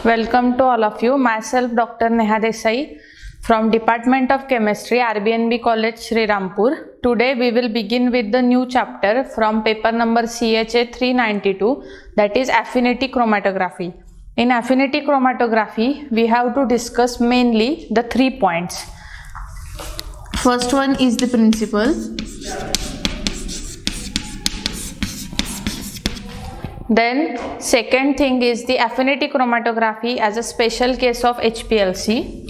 Welcome to all of you. Myself Dr. Neha Desai from Department of Chemistry, RBNB College, Sri Rampur. Today we will begin with the new chapter from paper number CHA 392, that is affinity chromatography. In affinity chromatography, we have to discuss mainly the 3 points. First one is the principle. Then second thing is the affinity chromatography as a special case of HPLC.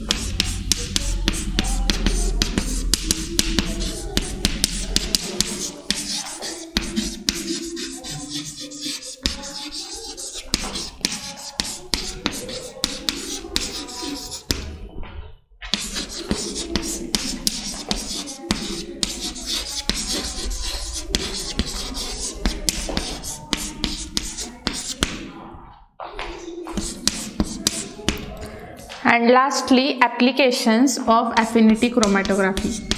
And lastly, applications of affinity chromatography.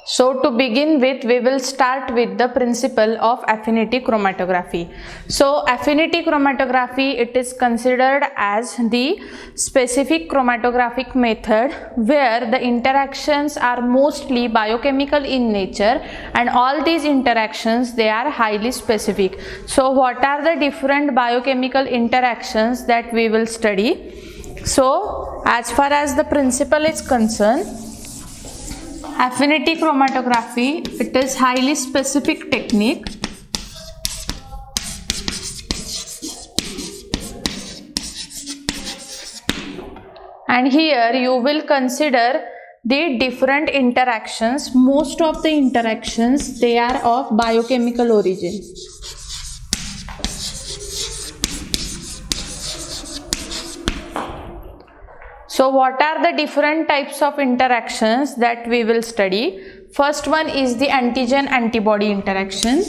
So to begin with, we will start with the principle of affinity chromatography. So affinity chromatography, it is considered as the specific chromatographic method where the interactions are mostly biochemical in nature, and all these interactions, they are highly specific. So what are the different biochemical interactions that we will study? So as far as the principle is concerned, affinity chromatography, it is highly specific technique and here you will consider the different interactions. Most of the interactions, they are of biochemical origin. So what are the different types of interactions that we will study? First one is the antigen antibody interaction.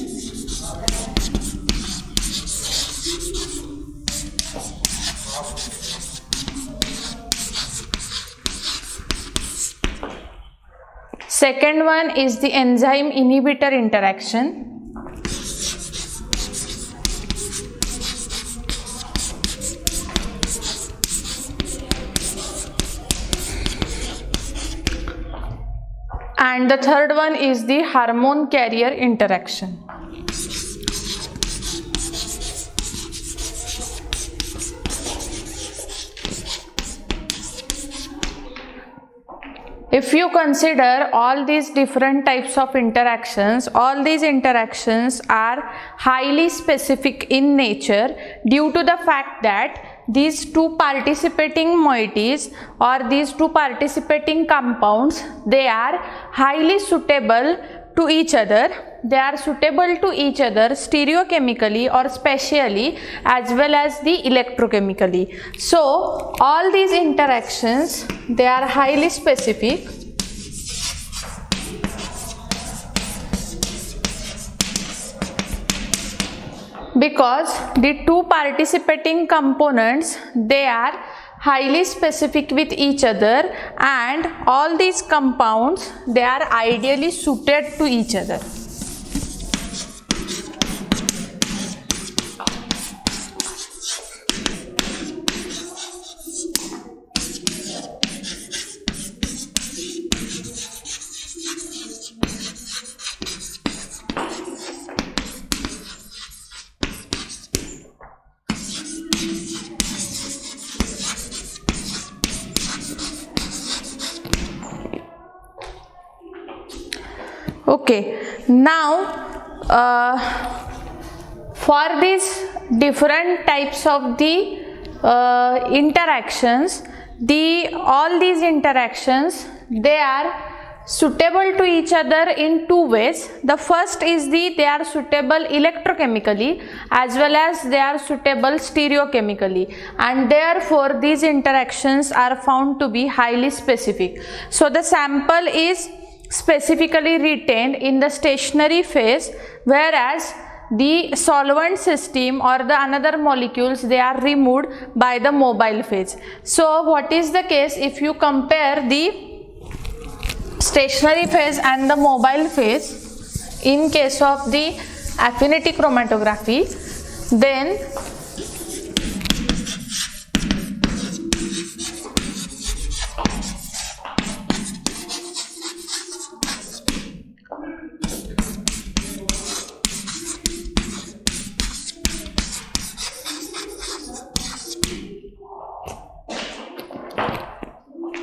Second one is the enzyme inhibitor interaction. And the third one is the hormone carrier interaction. If you consider all these different types of interactions, all these interactions are highly specific in nature due to the fact that these two participating moieties or these two participating compounds, they are highly suitable to each other. They are suitable to each other stereochemically or spatially as well as the electrochemically. So all these interactions, they are highly specific. Because the two participating components, they are highly specific with each other, and all these compounds, they are ideally suited to each other. Okay, now for these different types of the interactions, all these interactions, they are suitable to each other in two ways. The first is they are suitable electrochemically as well as they are suitable stereochemically, and therefore these interactions are found to be highly specific. So the sample is specifically retained in the stationary phase, whereas the solvent system or the another molecules, they are removed by the mobile phase. So what is the case if you compare the stationary phase and the mobile phase? In case of the affinity chromatography, then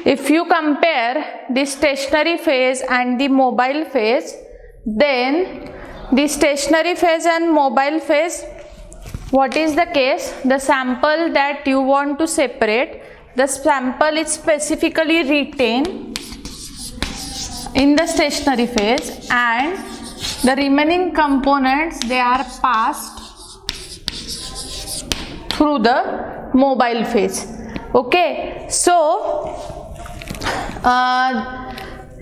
if you compare the stationary phase and the mobile phase, then the stationary phase and mobile phase, what is the case? The sample that you want to separate, the sample is specifically retained in the stationary phase, and the remaining components, they are passed through the mobile phase. Okay, so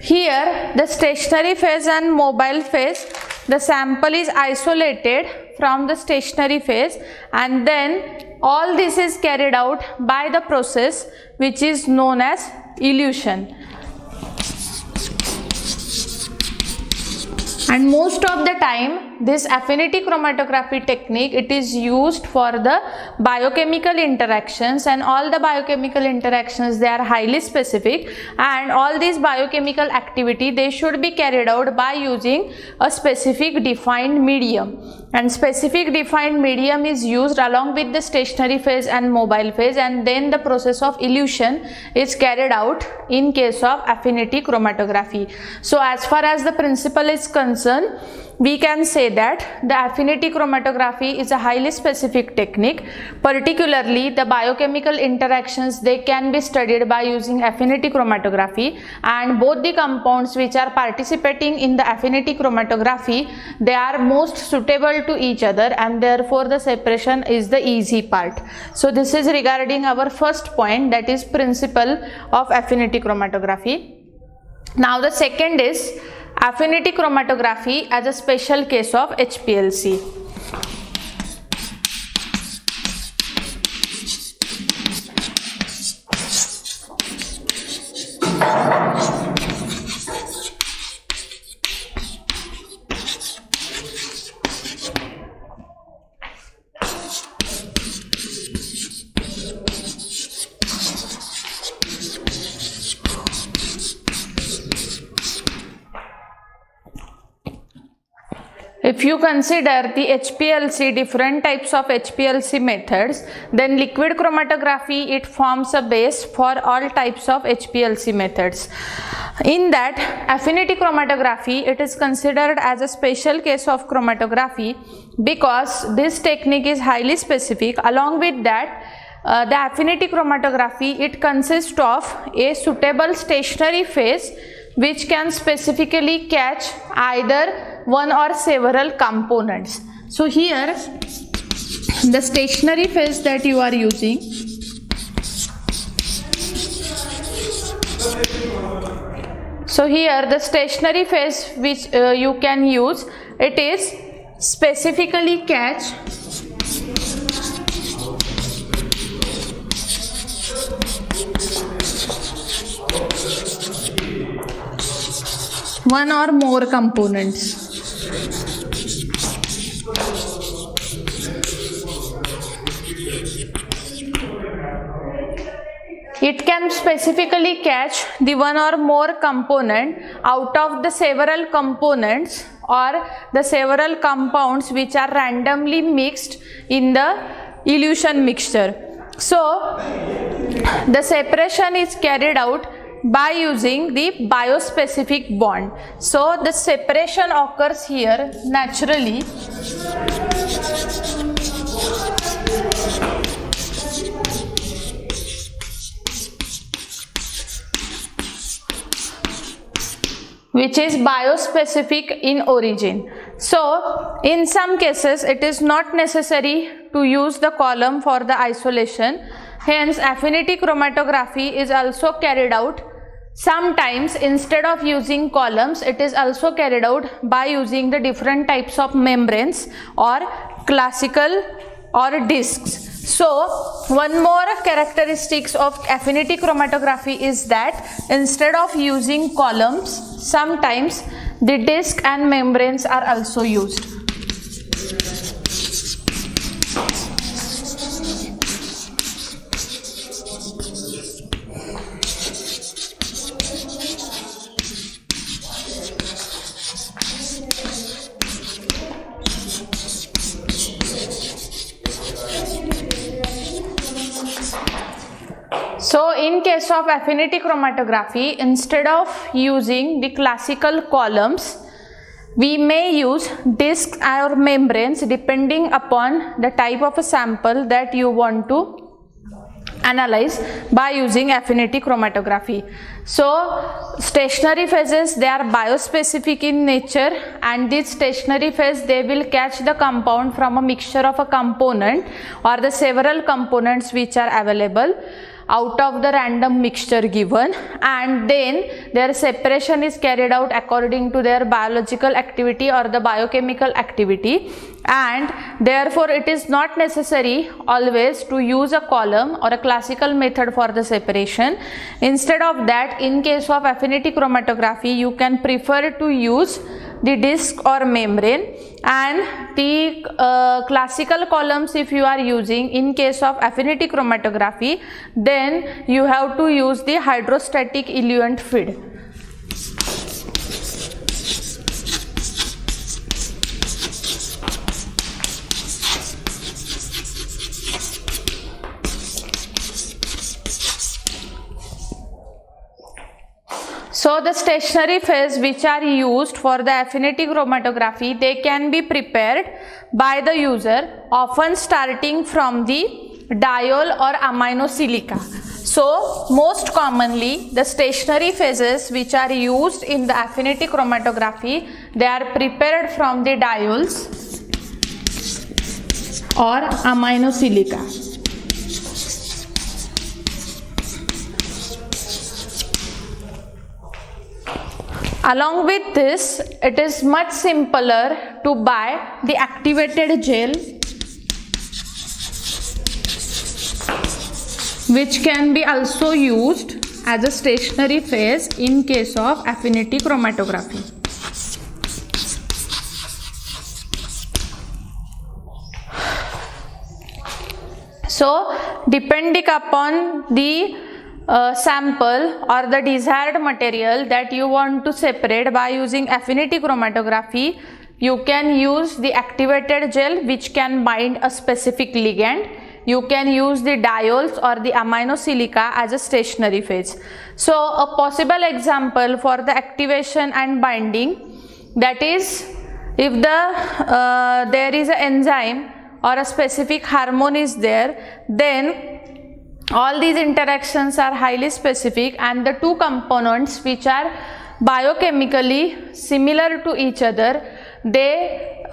here the stationary phase and mobile phase, the sample is isolated from the stationary phase, and then all this is carried out by the process which is known as elution. And most of the time this affinity chromatography technique, it is used for the biochemical interactions, and all the biochemical interactions, they are highly specific, and all these biochemical activity, they should be carried out by using a specific defined medium, and specific defined medium is used along with the stationary phase and mobile phase, and then the process of elution is carried out in case of affinity chromatography. So as far as the principle is concerned, we can say that the affinity chromatography is a highly specific technique. Particularly the biochemical interactions, they can be studied by using affinity chromatography, and both the compounds which are participating in the affinity chromatography, they are most suitable to each other, and therefore the separation is the easy part. So this is regarding our first point, that is principle of affinity chromatography. Now the second is affinity chromatography as a special case of HPLC. If you consider the HPLC, different types of HPLC methods, then liquid chromatography, it forms a base for all types of HPLC methods. In that, affinity chromatography, it is considered as a special case of chromatography because this technique is highly specific. Along with that, the affinity chromatography, it consists of a suitable stationary phase which can specifically catch either one or several components. So here the stationary phase that you are using, so here the stationary phase which you can use, it is specifically catch one or more components. It can specifically catch the one or more component out of the several components or the several compounds which are randomly mixed in the elution mixture. So the separation is carried out by using the biospecific bond. So the separation occurs here naturally which is biospecific in origin. So in some cases it is not necessary to use the column for the isolation. Hence affinity chromatography is also carried out sometimes instead of using columns. It is also carried out by using the different types of membranes or classical or discs. So one more characteristics of affinity chromatography is that instead of using columns, sometimes the disc and membranes are also used. So in case of affinity chromatography, instead of using the classical columns, we may use discs or membranes depending upon the type of a sample that you want to analyze by using affinity chromatography. So stationary phases, they are biospecific in nature, and this stationary phase, they will catch the compound from a mixture of a component or the several components which are available out of the random mixture given, and then their separation is carried out according to their biological activity or the biochemical activity, and therefore it is not necessary always to use a column or a classical method for the separation. Instead of that, in case of affinity chromatography, you can prefer to use the disc or membrane, and the classical columns, if you are using in case of affinity chromatography, then you have to use the hydrostatic eluent feed. So the stationary phase which are used for the affinity chromatography, they can be prepared by the user, often starting from the diol or aminosilica. So most commonly the stationary phases which are used in the affinity chromatography, they are prepared from the diols or aminosilica. Along with this, it is much simpler to buy the activated gel, which can be also used as a stationary phase in case of affinity chromatography. So, depending upon the sample or the desired material that you want to separate by using affinity chromatography, you can use the activated gel which can bind a specific ligand. You can use the diols or the aminosilica as a stationary phase. So a possible example for the activation and binding, that is, if the there is an enzyme or a specific hormone is there, then all these interactions are highly specific, and the two components which are biochemically similar to each other, they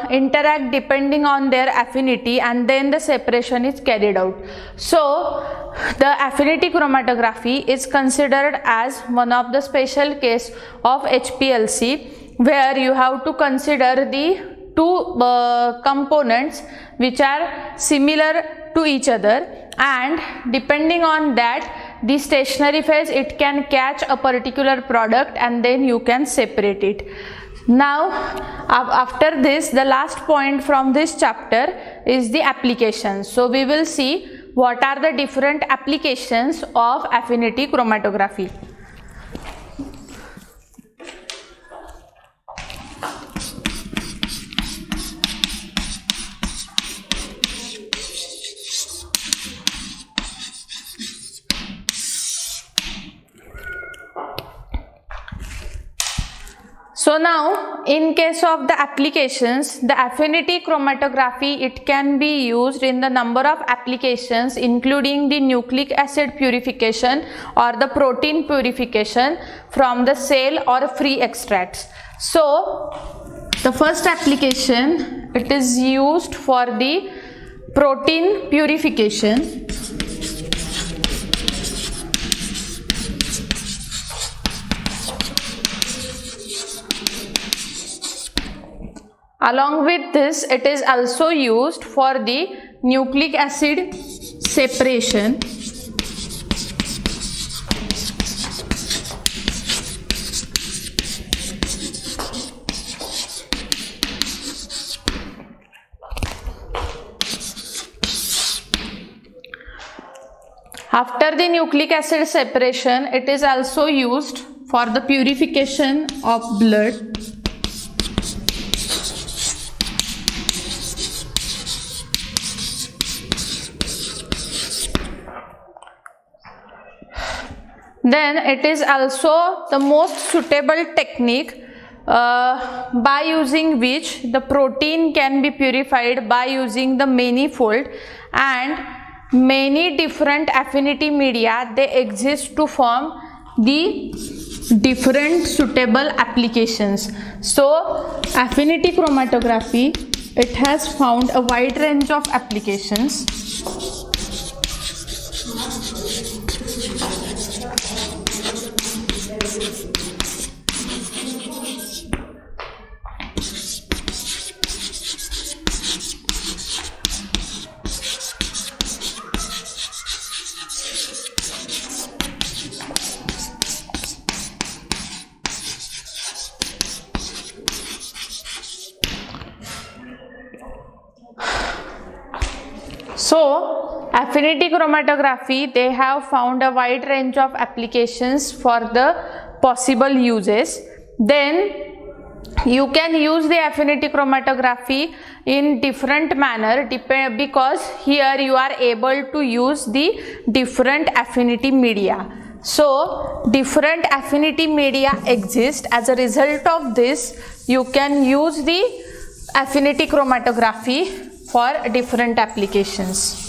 interact depending on their affinity, and then the separation is carried out. So the affinity chromatography is considered as one of the special case of HPLC, where you have to consider the two components which are similar to each other, and depending on that, the stationary phase, it can catch a particular product and then you can separate it. Now after this, the last point from this chapter is the applications. So we will see what are the different applications of affinity chromatography. So now, in case of the applications, the affinity chromatography, it can be used in the number of applications, including the nucleic acid purification or the protein purification from the cell or free extracts. So the first application, it is used for the protein purification. Along with this, it is also used for the nucleic acid separation. After the nucleic acid separation, it is also used for the purification of blood. Then it is also the most suitable technique by using which the protein can be purified by using the manifold, and many different affinity media they exist to form the different suitable applications. So affinity chromatography, it has found a wide range of applications. So affinity chromatography, they have found a wide range of applications for the possible uses. Then you can use the affinity chromatography in different manner because here you are able to use the different affinity media. So different affinity media exist. As a result of this, you can use the affinity chromatography for different applications.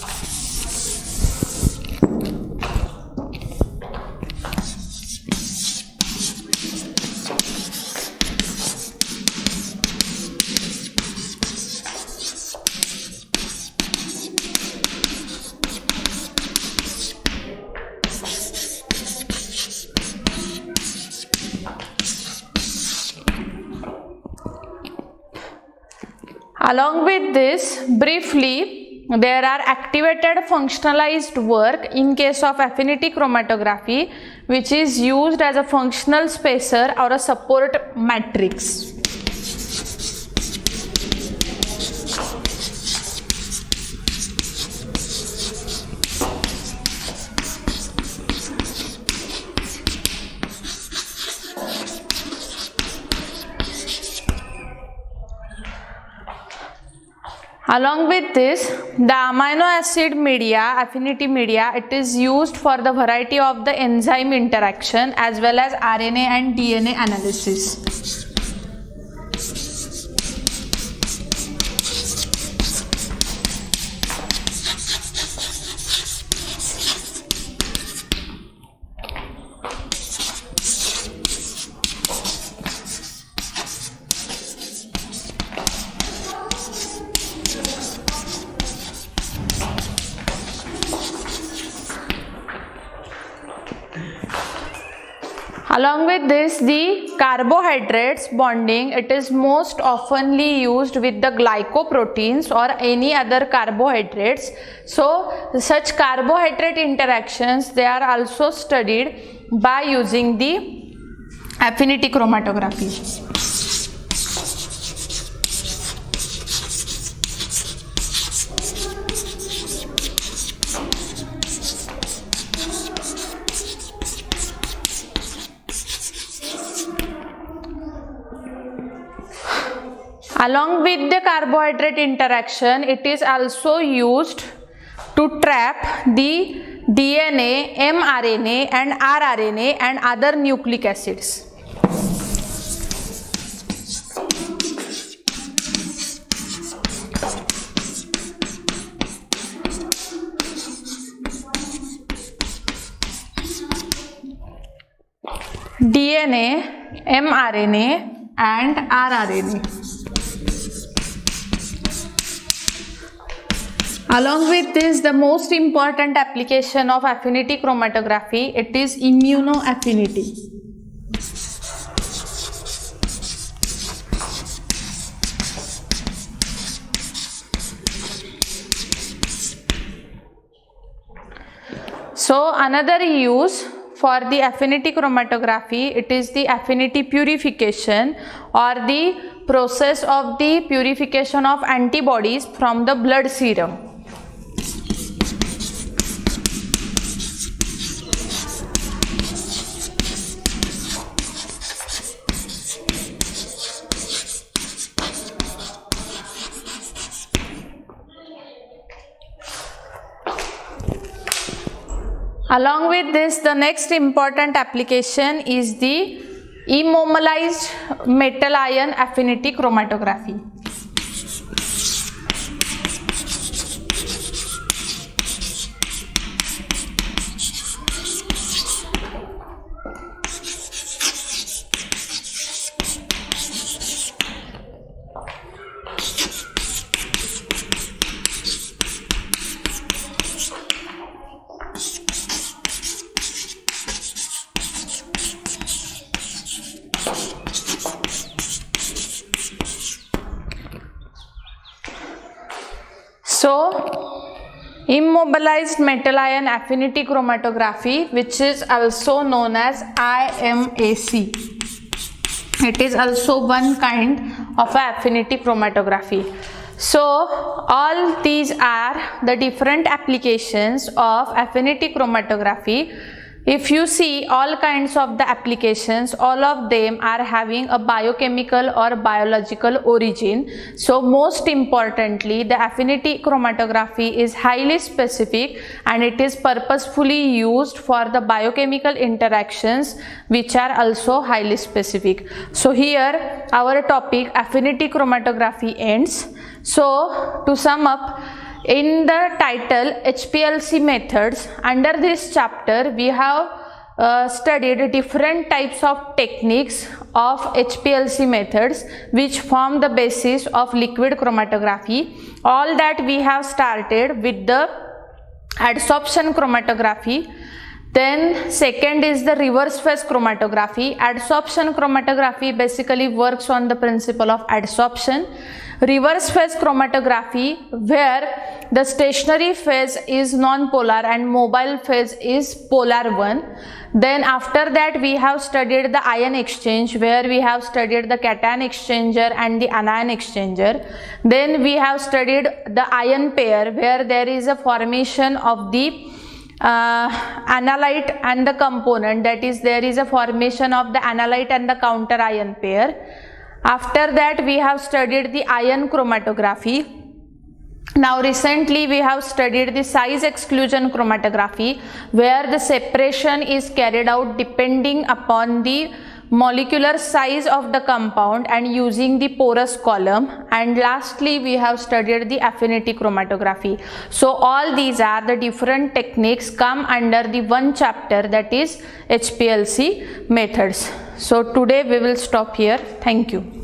Along with this, briefly, there are activated functionalized work in case of affinity chromatography, which is used as a functional spacer or a support matrix. Along with this, the amino acid media, affinity media, it is used for the variety of the enzyme interaction as well as RNA and DNA analysis. Along with this, the carbohydrates bonding, it is most oftenly used with the glycoproteins or any other carbohydrates. So such carbohydrate interactions, they are also studied by using the affinity chromatography. Along with the carbohydrate interaction, it is also used to trap the DNA, mRNA and rRNA and other nucleic acids. DNA, mRNA and rRNA. Along with this, the most important application of affinity chromatography, it is immunoaffinity. So another use for the affinity chromatography, it is the affinity purification or the process of the purification of antibodies from the blood serum. Along with this, the next important application is the immobilized metal ion affinity chromatography. So, immobilized metal ion affinity chromatography, which is also known as IMAC. It is also one kind of affinity chromatography. So, all these are the different applications of affinity chromatography. If you see all kinds of the applications, all of them are having a biochemical or biological origin. So most importantly, the affinity chromatography is highly specific and it is purposefully used for the biochemical interactions which are also highly specific. So here our topic affinity chromatography ends. So to sum up, in the title HPLC methods, under this chapter we have studied different types of techniques of HPLC methods which form the basis of liquid chromatography. All that we have started with the adsorption chromatography. Then second is the reverse phase chromatography. Adsorption chromatography basically works on the principle of adsorption. Reverse phase chromatography, where the stationary phase is non-polar and mobile phase is polar one. Then after that we have studied the ion exchange, where we have studied the cation exchanger and the anion exchanger. Then we have studied the ion pair, where there is a formation of the analyte and the component, that is there is a formation of the analyte and the counter ion pair. After that we have studied the ion chromatography. Now recently we have studied the size exclusion chromatography, where the separation is carried out depending upon the molecular size of the compound and using the porous column. And lastly we have studied the affinity chromatography. So all these are the different techniques come under the one chapter, that is HPLC methods. So today we will stop here. Thank you.